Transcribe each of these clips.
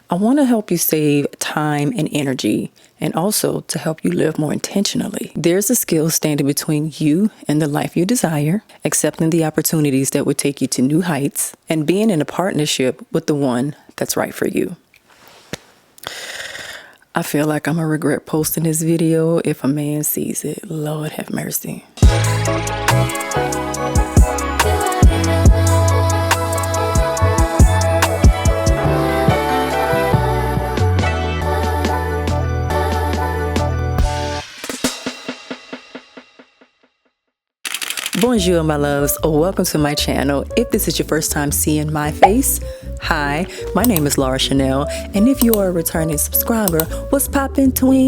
I want to help you save time and energy, and also to help you live more intentionally. There's a skill standing between you and the life you desire, accepting the opportunities that would take you to new heights, and being in a partnership with the one that's right for you. I feel like I'm gonna regret posting this video if a man sees it. Lord have mercy. Bonjour, my loves. Welcome to my channel. If this is your first time seeing my face, hi, my name is Shanell, and if you are a returning subscriber, what's poppin' twin?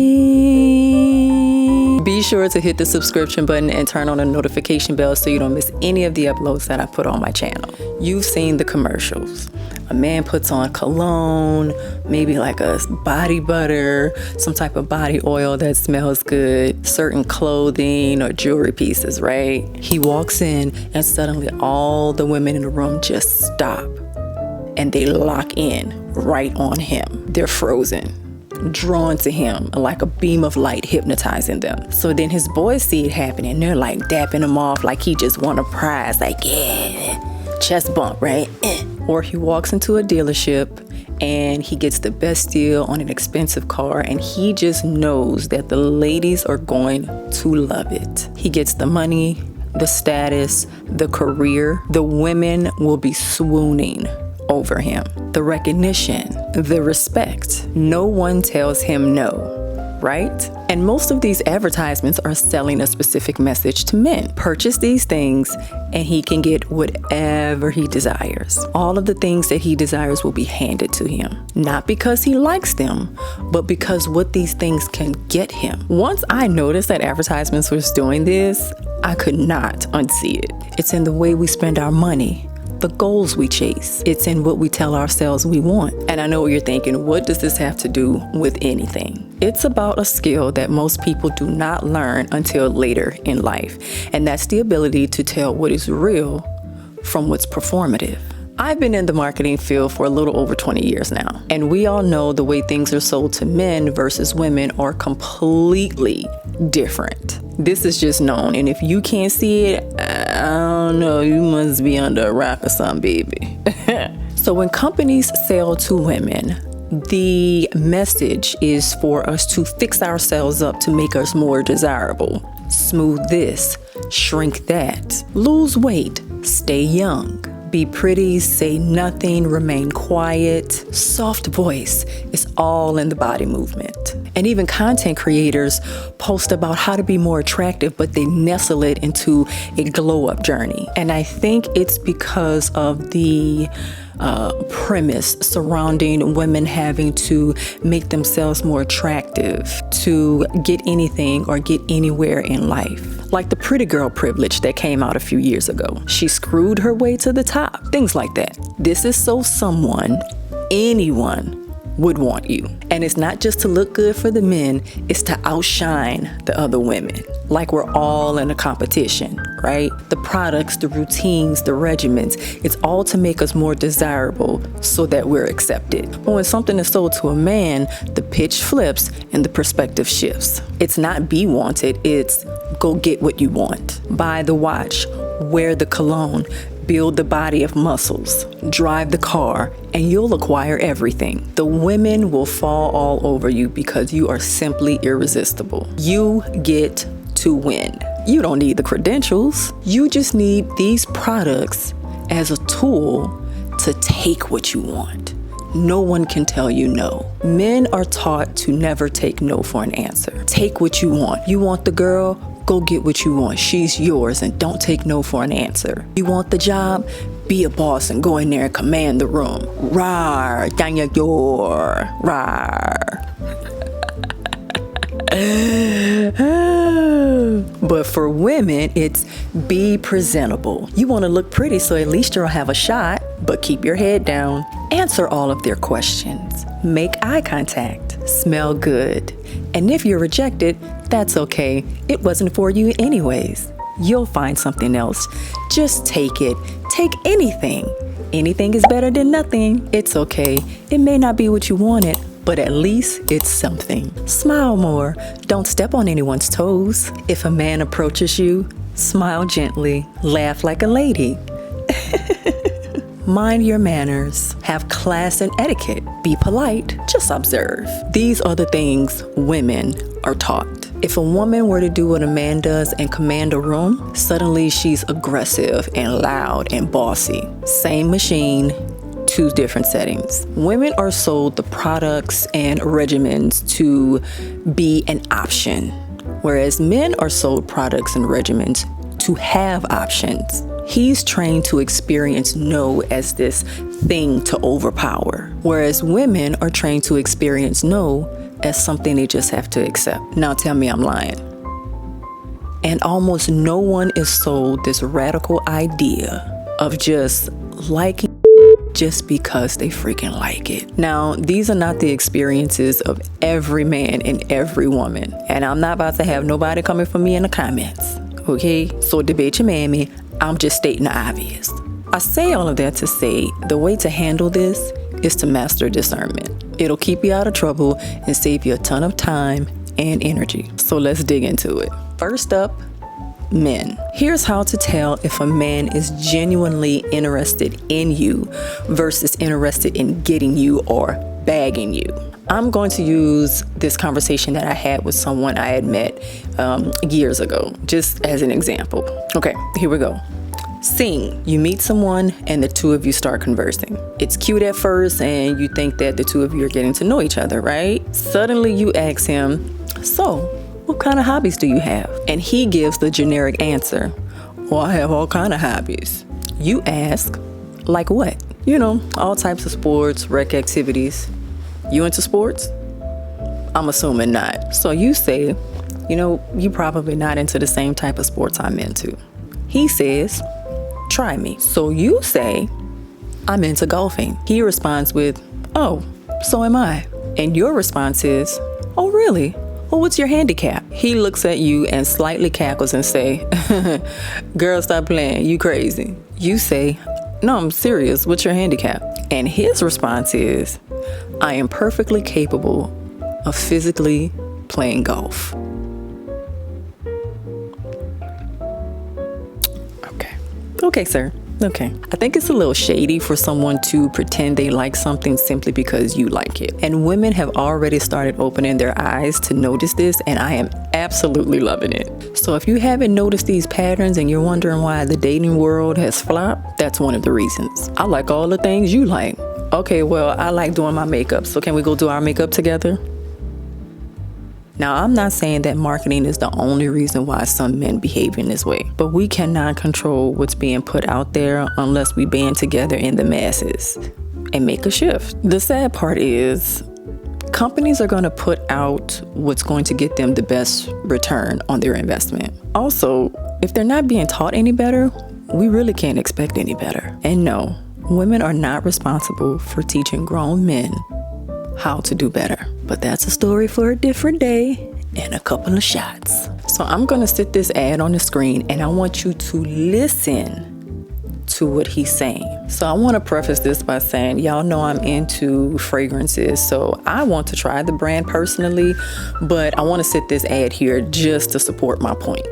Be sure to hit the subscription button and turn on the notification bell so you don't miss any of the uploads that I put on my channel. You've seen the commercials. A man puts on cologne, maybe like a body butter, some type of body oil that smells good, certain clothing or jewelry pieces, right? He walks in and suddenly all the women in the room just stop and they lock in right on him. They're frozen, drawn to him like a beam of light hypnotizing them. So then his boys see it happening. They're like dapping him off like he just won a prize, like, yeah, chest bump, right? Or he walks into a dealership and he gets the best deal on an expensive car and he just knows that the ladies are going to love it. He gets the money, the status, the career. The women will be swooning over him. The recognition, the respect. No one tells him no, right? And most of these advertisements are selling a specific message to men. Purchase these things and he can get whatever he desires. All of the things that he desires will be handed to him. Not because he likes them, but because what these things can get him. Once I noticed that advertisements was doing this, I could not unsee it. It's in the way we spend our money, the goals we chase. It's in what we tell ourselves we want. And I know what you're thinking, what does this have to do with anything? It's about a skill that most people do not learn until later in life. And that's the ability to tell what is real from what's performative. I've been in the marketing field for a little over 20 years now. And we all know the way things are sold to men versus women are completely different. This is just known. And if you can't see it, I don't know, you must be under a rock or something, baby. So when companies sell to women, the message is for us to fix ourselves up to make us more desirable. Smooth this, shrink that, lose weight, stay young. Be pretty, say nothing, remain quiet. Soft voice is all in the body movement. And even content creators post about how to be more attractive, but they nestle it into a glow up journey. And I think it's because of the premise surrounding women having to make themselves more attractive to get anything or get anywhere in life. Like the pretty girl privilege that came out a few years ago. She screwed her way to the top, things like that. This is so anyone would want you. And it's not just to look good for the men, it's to outshine the other women. Like we're all in a competition, right? The products, the routines, the regimens, it's all to make us more desirable so that we're accepted. But when something is sold to a man, the pitch flips and the perspective shifts. It's not be wanted, it's go get what you want. Buy the watch, wear the cologne, build the body of muscles, drive the car, and you'll acquire everything. The women will fall all over you because you are simply irresistible. You get to win. You don't need the credentials. You just need these products as a tool to take what you want. No one can tell you no. Men are taught to never take no for an answer. Take what you want. You want the girl? Go get what you want. She's yours and don't take no for an answer. You want the job? Be a boss and go in there and command the room. Rawr, danya yor, rawr. But for women, it's be presentable. You want to look pretty, so at least you'll have a shot, but keep your head down. Answer all of their questions. Make eye contact. Smell good. And if you're rejected, that's okay. It wasn't for you anyways. You'll find something else. Just take it. Take anything. anything is better than nothing. It's okay. It may not be what you wanted, but at least it's something. Smile more. Don't step on anyone's toes. If a man approaches you, smile gently. Laugh like a lady. Mind your manners. Have class and etiquette. Be polite. Just observe. These are the things women are taught. If a woman were to do what a man does and command a room, suddenly she's aggressive and loud and bossy. Same machine, two different settings. Women are sold the products and regimens to be an option, whereas men are sold products and regimens to have options. He's trained to experience no as this thing to overpower, whereas women are trained to experience no as something they just have to accept. Now tell me I'm lying. And almost no one is sold this radical idea of just liking just because they freaking like it. Now, these are not the experiences of every man and every woman. And I'm not about to have nobody coming for me in the comments. Okay? So debate your mammy. I'm just stating the obvious. I say all of that to say the way to handle this is to master discernment. It'll keep you out of trouble and save you a ton of time and energy. So let's dig into it. First up, men. Here's how to tell if a man is genuinely interested in you versus interested in getting you or bagging you. I'm going to use this conversation that I had with someone I had met years ago, just as an example. Okay, here we go. Scene. You meet someone and the two of you start conversing. It's cute at first and you think that the two of you are getting to know each other, right? Suddenly you ask him, so what kind of hobbies do you have? And he gives the generic answer, well, I have all kind of hobbies. You ask, like what? You know, all types of sports, rec activities. You into sports? I'm assuming not. So you say, you know, you probably not into the same type of sports I'm into. He says, try me. So you say, I'm into golfing. He responds with, oh, so am I. And your response is, oh, really? Well, what's your handicap? He looks at you and slightly cackles and say, girl, stop playing. You crazy. You say, no, I'm serious. What's your handicap? And his response is, I am perfectly capable of physically playing golf. Okay, sir. Okay. I think it's a little shady for someone to pretend they like something simply because you like it. And women have already started opening their eyes to notice this, and I am absolutely loving it. So if you haven't noticed these patterns and you're wondering why the dating world has flopped, that's one of the reasons. I like all the things you like. Okay, well, I like doing my makeup, so can we go do our makeup together? Now, I'm not saying that marketing is the only reason why some men behave in this way, but we cannot control what's being put out there unless we band together in the masses and make a shift. The sad part is companies are going to put out what's going to get them the best return on their investment. Also, if they're not being taught any better, we really can't expect any better. And no, women are not responsible for teaching grown men how to do better. But that's a story for a different day and a couple of shots. So I'm going to sit this ad on the screen and I want you to listen to what he's saying. So I want to preface this by saying, y'all know I'm into fragrances, so I want to try the brand personally, but I want to sit this ad here just to support my point.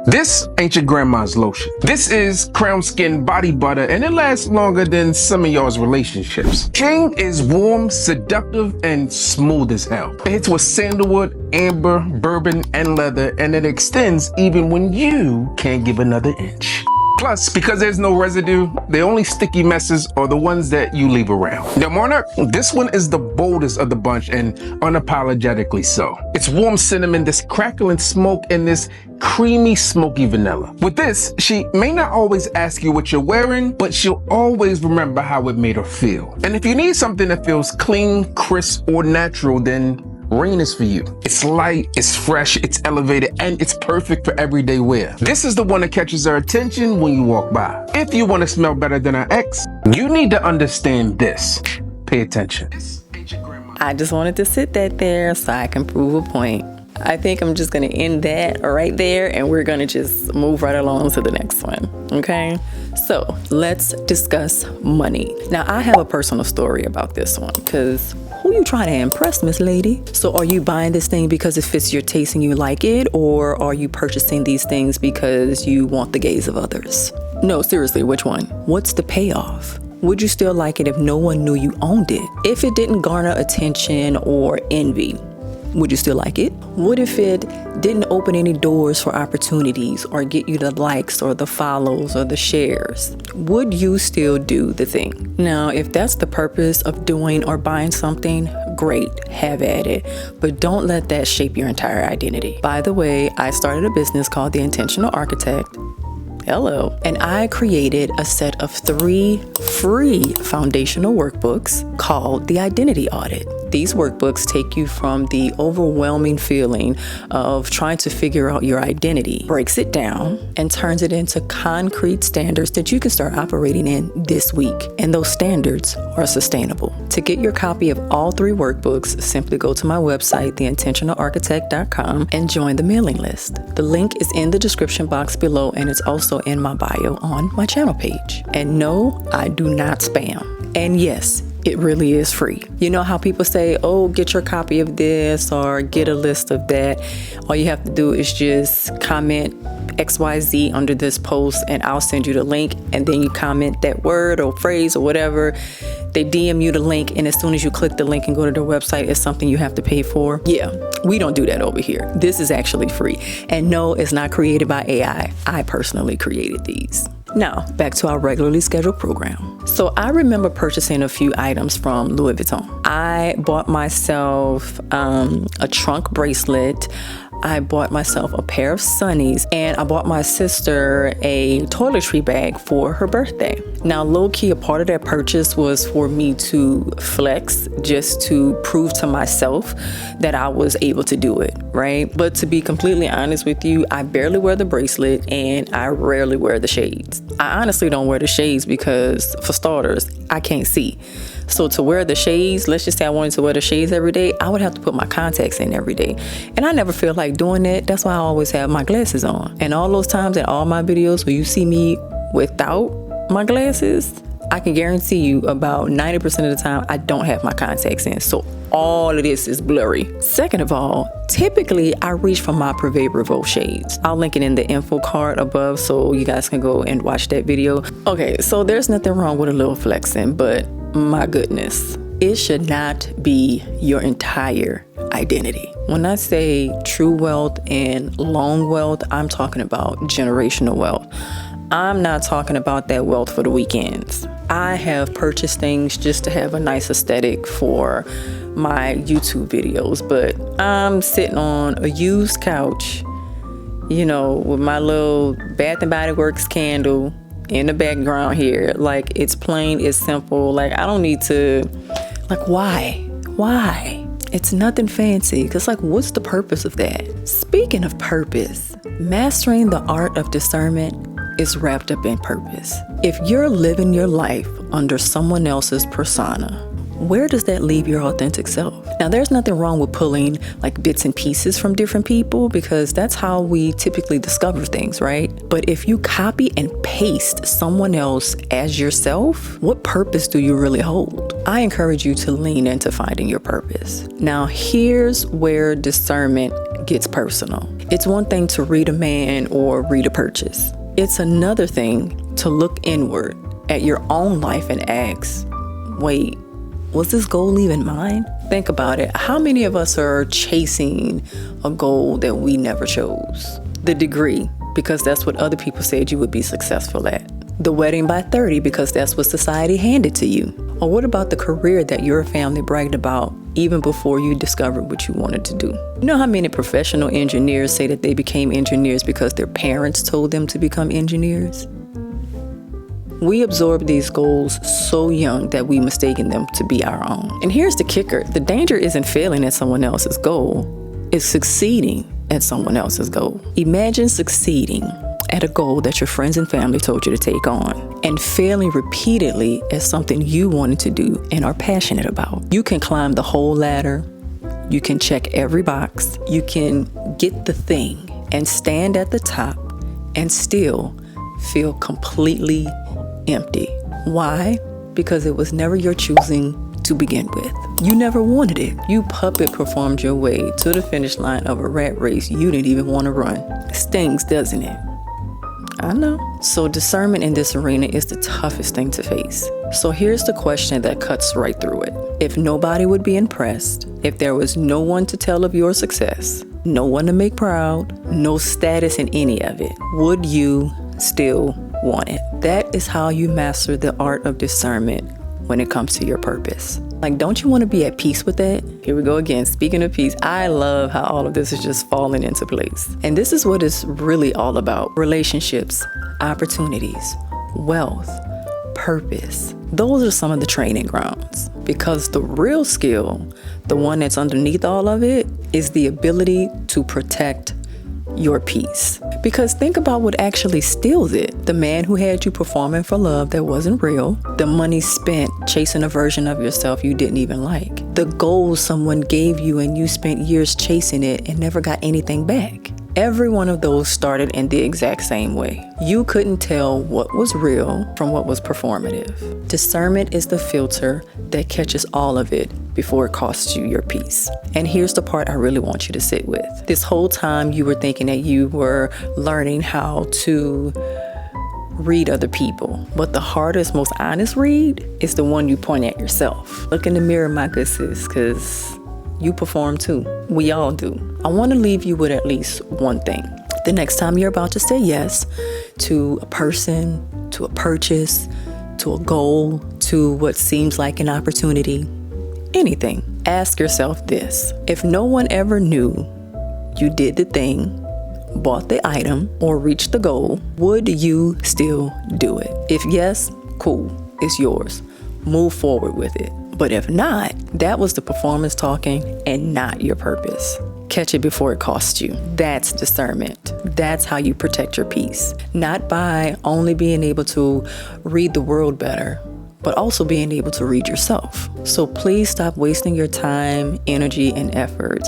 This ain't your grandma's lotion. This is Crown Skin body butter, and it lasts longer than some of y'all's relationships. King is warm, seductive, and smooth as hell. It hits with sandalwood, amber, bourbon, and leather, and it extends even when you can't give another inch. Plus, because there's no residue, the only sticky messes are the ones that you leave around. Now, Monarch, this one is the boldest of the bunch and unapologetically so. It's warm cinnamon, this crackling smoke, and this creamy, smoky vanilla. With this, she may not always ask you what you're wearing, but she'll always remember how it made her feel. And if you need something that feels clean, crisp, or natural, then Rain is for you. It's light, it's fresh, it's elevated, and it's perfect for everyday wear. This is the one that catches our attention when you walk by. If you want to smell better than our ex, you need to understand this. Pay attention. I just wanted to sit that there so I can prove a point. I think I'm just going to end that right there, and we're going to just move right along to the next one. Okay, so let's discuss money. Now, I have a personal story about this one, because who you trying to impress, Miss Lady? So are you buying this thing because it fits your taste and you like it, or are you purchasing these things because you want the gaze of others? No, seriously, which one? What's the payoff? Would you still like it if no one knew you owned it? If it didn't garner attention or envy, would you still like it? What if it didn't open any doors for opportunities or get you the likes or the follows or the shares? Would you still do the thing? Now, if that's the purpose of doing or buying something, great, have at it. But don't let that shape your entire identity. By the way, I started a business called The Intentional Architect. Hello. And I created a set of 3 free foundational workbooks called The Identity Audit. These workbooks take you from the overwhelming feeling of trying to figure out your identity, breaks it down, and turns it into concrete standards that you can start operating in this week. And those standards are sustainable. To get your copy of all 3 workbooks, simply go to my website, theintentionalarchitect.com, and join the mailing list. The link is in the description box below, and it's also in my bio on my channel page. And no, I do not spam. And yes, it really is free. You know how people say, oh, get your copy of this or get a list of that. All you have to do is just comment XYZ under this post and I'll send you the link, and then you comment that word or phrase or whatever. They DM you the link, and as soon as you click the link and go to their website, it's something you have to pay for. Yeah, we don't do that over here. This is actually free. And no, it's not created by AI. I personally created these. Now, back to our regularly scheduled program. So I remember purchasing a few items from Louis Vuitton. I bought myself a trunk bracelet. I bought myself a pair of sunnies, and I bought my sister a toiletry bag for her birthday. Now, low-key, a part of that purchase was for me to flex, just to prove to myself that I was able to do it, right? But to be completely honest with you, I barely wear the bracelet and I rarely wear the shades. I honestly don't wear the shades because, for starters, I can't see. So to wear the shades, let's just say I wanted to wear the shades every day, I would have to put my contacts in every day. And I never feel like doing that. That's why I always have my glasses on. And all those times in all my videos where you see me without my glasses, I can guarantee you about 90% of the time I don't have my contacts in. So all of this is blurry. Second of all, typically I reach for my Privé Revaux shades. I'll link it in the info card above so you guys can go and watch that video. Okay, so there's nothing wrong with a little flexing, but my goodness, it should not be your entire identity. When I say true wealth and long wealth, I'm talking about generational wealth. I'm not talking about that wealth for the weekends. I have purchased things just to have a nice aesthetic for my YouTube videos, but I'm sitting on a used couch, you know, with my little Bath and Body Works candle in the background here. Like, it's plain, it's simple. Like, I don't need to, like, why? It's nothing fancy. Because, like, what's the purpose of that? Speaking of purpose, mastering the art of discernment is wrapped up in purpose. If you're living your life under someone else's persona, where does that leave your authentic self? Now, there's nothing wrong with pulling like bits and pieces from different people, because that's how we typically discover things, right? But if you copy and paste someone else as yourself, what purpose do you really hold? I encourage you to lean into finding your purpose. Now, here's where discernment gets personal. It's one thing to read a man or read a purchase. It's another thing to look inward at your own life and ask, wait, was this goal even mine? Think about it. How many of us are chasing a goal that we never chose? The degree, because that's what other people said you would be successful at. The wedding by 30, because that's what society handed to you. Or what about the career that your family bragged about even before you discovered what you wanted to do? You know how many professional engineers say that they became engineers because their parents told them to become engineers? We absorb these goals so young that we mistaken them to be our own. And here's the kicker. The danger isn't failing at someone else's goal. It's succeeding at someone else's goal. Imagine succeeding at a goal that your friends and family told you to take on, and failing repeatedly at something you wanted to do and are passionate about. You can climb the whole ladder You can check every box. You can get the thing and stand at the top and still feel completely empty. Why? Because it was never your choosing to begin with. You never wanted it. You puppet performed your way to the finish line of a rat race you didn't even want to run. It stings, doesn't it? I know. So discernment in this arena is the toughest thing to face. So here's the question that cuts right through it. If nobody would be impressed, if there was no one to tell of your success, no one to make proud, no status in any of it, would you still want it? That is how you master the art of discernment when it comes to your purpose. Like, don't you want to be at peace with that? Here we go again. Speaking of peace, I love how all of this is just falling into place. And this is what it's really all about. Relationships, opportunities, wealth, purpose. Those are some of the training grounds. Because the real skill, the one that's underneath all of it, is the ability to protect your peace. Because think about what actually steals it. The man who had you performing for love that wasn't real. The money spent chasing a version of yourself you didn't even like. The goals someone gave you and you spent years chasing it and never got anything back. Every one of those started in the exact same way. You couldn't tell what was real from what was performative. Discernment is the filter that catches all of it before it costs you your peace. And here's the part I really want you to sit with. This whole time you were thinking that you were learning how to read other people. But the hardest, most honest read is the one you point at yourself. Look in the mirror, my good sis, because you perform too. We all do. I want to leave you with at least one thing. The next time you're about to say yes to a person, to a purchase, to a goal, to what seems like an opportunity, anything, ask yourself this. If no one ever knew you did the thing, bought the item, or reached the goal, would you still do it? If yes, cool, it's yours. Move forward with it. But if not, that was the performance talking and not your purpose. Catch it before it costs you. That's discernment. That's how you protect your peace. Not by only being able to read the world better, but also being able to read yourself. So please stop wasting your time, energy, and effort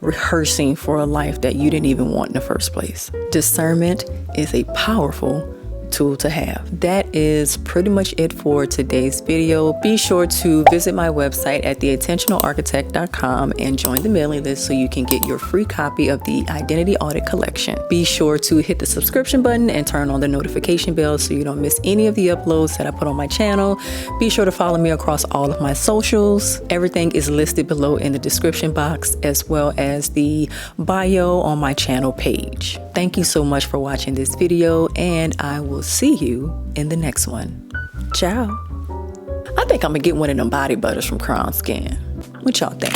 rehearsing for a life that you didn't even want in the first place. Discernment is a powerful tool to have. That is pretty much it for today's video. Be sure to visit my website at theintentionalarchitect.com and join the mailing list so you can get your free copy of the Identity Audit Collection. Be sure to hit the subscription button and turn on the notification bell so you don't miss any of the uploads that I put on my channel. Be sure to follow me across all of my socials. Everything is listed below in the description box, as well as the bio on my channel page. Thank you so much for watching this video, and I will see you in the next one. Ciao. I think I'm gonna get one of them body butters from Crown Skin. What y'all think?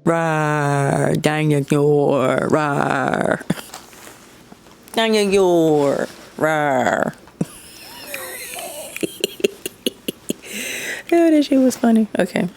Rar, dang your, rar. Dang your, rar. Oh, that shit was funny. Okay.